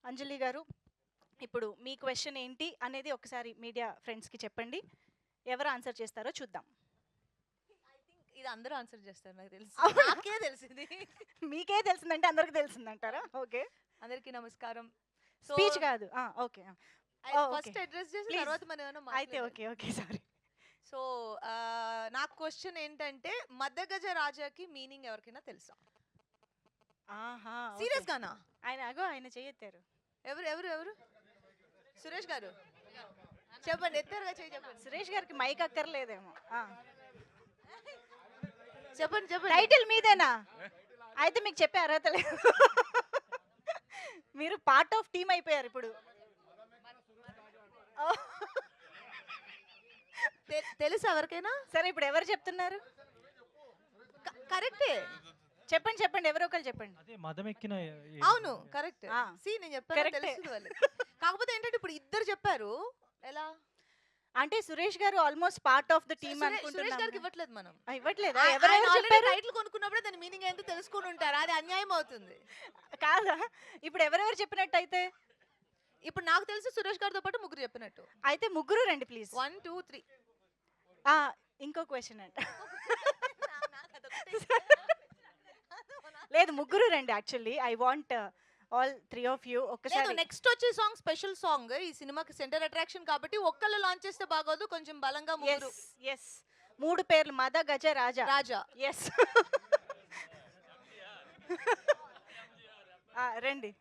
అంజలి గారు, ఇప్పుడు మీ క్వశ్చన్ ఏంటి అనేది ఒకసారి మీడియా ఫ్రెండ్స్కి చెప్పండి. ఎవరు ఆన్సర్ చేస్తారో చూద్దాం. ఇది అందరూ ఆన్సర్ చేస్తారు నాకు తెలుసు. అవునా? నాకే తెలిసింది. మీకే తెలిసిందంటే అందరికి తెలిసిందంటారా? ఓకే. అందరికీ నమస్కారం. సో స్పీచ్ కాదు. ఓకే. ఫస్ట్ అడ్రస్ చేసి Please. తర్వాత మనం ఏమైనా అయితే మాట్లాడాలి. Okay okay sorry. సో నా క్వశ్చన్ ఏంటంటే మధ్యగజ రాజాకి మీనింగ్ ఎవరికైనా తెలుసా? ఆహా. సీరియస్ గానా? ఆయన చేయెత్తారు. ఎవరు ఎవరు ఎవరు? సురేష్ గారు చెప్పండి, ఎత్తారుగా చేయి చెప్పండి. సురేష్ గారికి మైక్ అక్కర్లేదేమో. చెప్పండి చెప్పండి. టైటిల్ మీదేనా? అయితే మీకు చెప్పే అర్హత లేదు. మీరు పార్ట్ ఆఫ్ టీమ్ అయిపోయారు ఇప్పుడు. తెలుసా ఎవరికైనా? సరే ఇప్పుడు ఎవరు చెప్తున్నారు? కరెక్టే, చెప్పండి చెప్పండి, ఎవరో ఒకరు చెప్పండి. అదే మదం ఎక్కిన అవును కరెక్ట్. సి నేను చెప్పాను Correct. తెలుస్తుంది వాళ్ళకి. కాకపోతే ఏంటంటే ఇప్పుడు ఇద్దరు చెప్పారు. ఎలా అంటే సురేష్ గారు almost part of the team Suresh గారికి అనుకుంటున్నాను. ఇవ్వట్లేదు మనం. ఇవ్వట్లేదా? ఎవరెవరు చెప్పారు? టైటిల్ కొనుక్కున్నప్పుడే దాని మీనింగ్ ఏంటో తెలుసుకుని ఉంటారు. అది అన్యాయం అవుతుంది. కాదా? ఇప్పుడు ఎవరెవరు చెప్పినట్టయితే? ఇప్పుడు నాకు తెలిసి సురేష్ గారితో పాటు ముగ్గురు చెప్పినట్టు. అయితే ముగ్గురు రండి ప్లీజ్. 1 2 3. ఇంకో క్వశ్చన్ అంట. లేదు ముగ్గురు రండి. Actually I want all 3 of you ఒక్కసారి. నెక్స్ట్ వచ్చే సాంగ్ స్పెషల్ సాంగ్. ఈ సినిమాకి సెంటర్ అట్రాక్షన్ కాబట్టి ఒక్కళ్ళు లాంచ్ చేస్తే బాగోదు, కొంచెం బలంగా ముగ్గురు. yes 3 పేర్లు మద గజ రాజా. రాజా. yes. రండి.